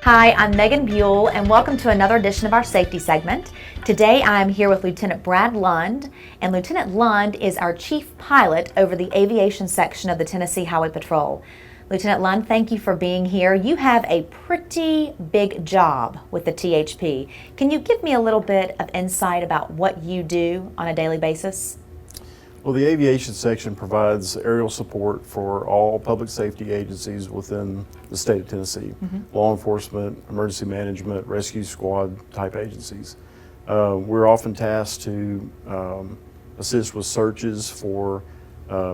Hi, I'm Megan Buell, and welcome to another edition of our safety segment. Today I'm here with Lieutenant Brad Lund, and Lieutenant Lund is our chief pilot over the aviation section of the Tennessee Highway Patrol. Lieutenant Lund, thank you for being here. You have a pretty big job with the THP. Can you give me a little bit of insight about what you do on a daily basis? Well, the aviation section provides aerial support for all public safety agencies within the state of Tennessee, law enforcement, emergency management, rescue squad type agencies. We're often tasked to assist with searches for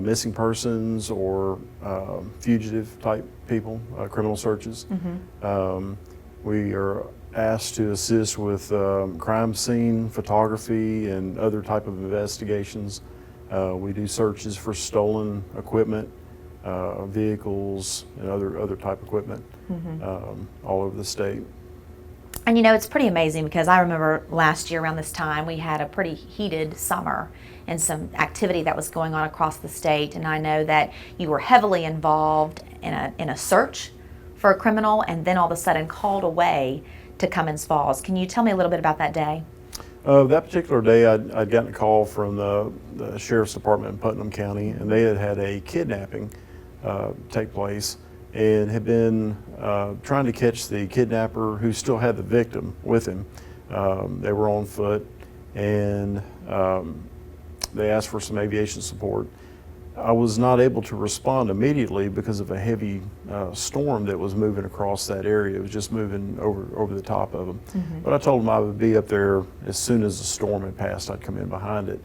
missing persons or fugitive type people, criminal searches. We are asked to assist with crime scene photography and other type of investigations. We do searches for stolen equipment, vehicles, and other type equipment all over the state. And you know, it's pretty amazing because I remember last year around this time we had a pretty heated summer and some activity that was going on across the state, and I know that you were heavily involved in a search for a criminal and then all of a sudden called away to Cummins Falls. Can you tell me a little bit about that day? That particular day, I'd gotten a call from the Sheriff's Department in Putnam County, and they had a kidnapping take place and had been trying to catch the kidnapper who still had the victim with him. They were on foot, and they asked for some aviation support. I was not able to respond immediately because of a heavy storm that was moving across that area. It was just moving over the top of them. But I told them I would be up there as soon as the storm had passed. I'd come in behind it.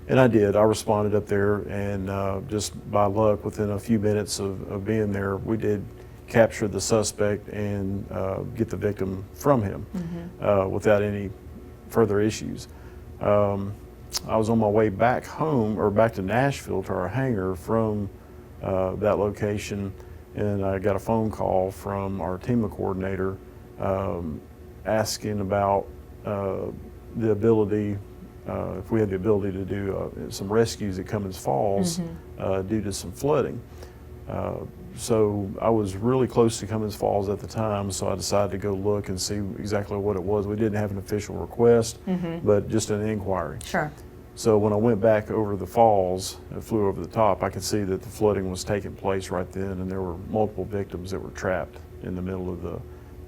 And I did. I responded up there, and just by luck, within a few minutes of being there, we did capture the suspect and get the victim from him without any further issues. I was on my way back home, or back to Nashville to our hangar from that location, and I got a phone call from our TEMA coordinator asking about the ability, if we had the ability to do some rescues at Cummins Falls due to some flooding. So I was really close to Cummins Falls at the time, so I decided to go look and see exactly what it was. We didn't have an official request, but just an inquiry. Sure. So when I went back over the falls and flew over the top, I could see that the flooding was taking place right then, and there were multiple victims that were trapped in the middle of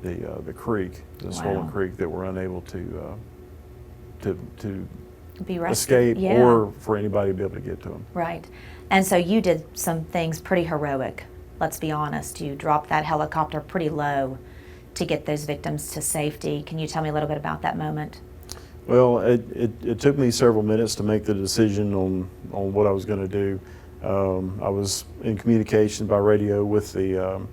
the creek, the swollen creek, that were unable to Be escape or for anybody to be able to get to them. Right. And so you did some things pretty heroic. Let's be honest. You dropped that helicopter pretty low to get those victims to safety. Can you tell me a little bit about that moment? Well, it took me several minutes to make the decision on what I was going to do. I was in communication by radio with the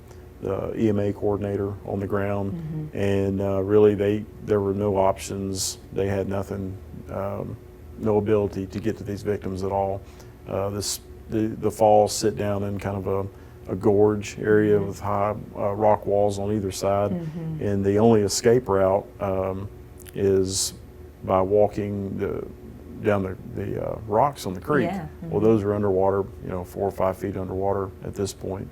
EMA coordinator on the ground, and really there were no options. They had nothing, no ability to get to these victims at all. The falls sit down in kind of a gorge area with high rock walls on either side, and the only escape route is by walking down the rocks on the creek. Well, those are underwater, 4 or 5 feet underwater at this point.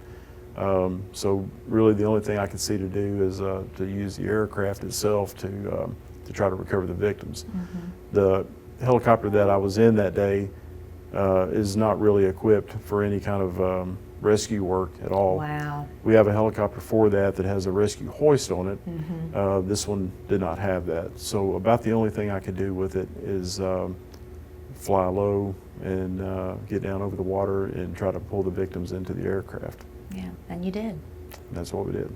So really the only thing I could see to do is to use the aircraft itself to try to recover the victims. The helicopter that I was in that day is not really equipped for any kind of rescue work at all. Wow. We have a helicopter for that has a rescue hoist on it. This one did not have that. So about the only thing I could do with it is fly low and get down over the water and try to pull the victims into the aircraft. Yeah, and you did. And that's what we did.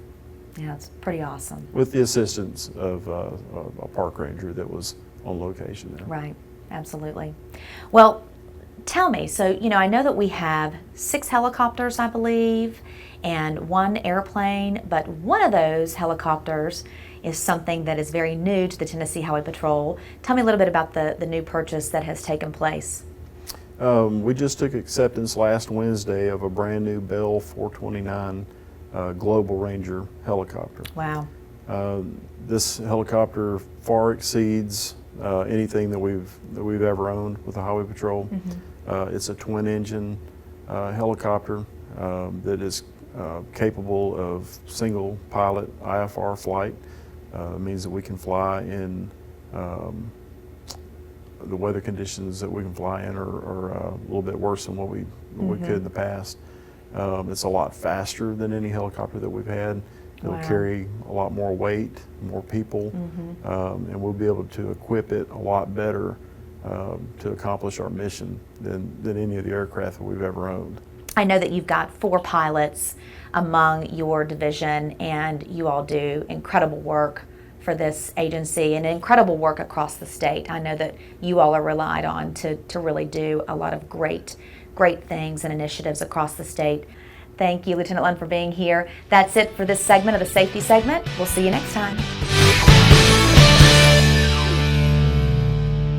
Yeah, it's pretty awesome. With the assistance of a park ranger that was on location there. Right, absolutely. Well, tell me, so I know that we have 6 helicopters, I believe, and 1 airplane, but one of those helicopters is something that is very new to the Tennessee Highway Patrol. Tell me a little bit about the new purchase that has taken place. We just took acceptance last Wednesday of a brand new Bell 429 Global Ranger helicopter. Wow. This helicopter far exceeds anything that we've ever owned with the Highway Patrol. It's a twin engine helicopter that is capable of single pilot IFR flight. Means that we can fly in the weather conditions that we can fly in are a little bit worse than what we could in the past. It's a lot faster than any helicopter that we've had. It'll Wow. carry a lot more weight, more people, and we'll be able to equip it a lot better to accomplish our mission than any of the aircraft that we've ever owned. I know that you've got 4 pilots among your division, and you all do incredible work for this agency and incredible work across the state. I know that you all are relied on to really do a lot of great things and initiatives across the state. Thank you, Lieutenant Lund, for being here. That's it for this segment of the Safety Segment. We'll see you next time.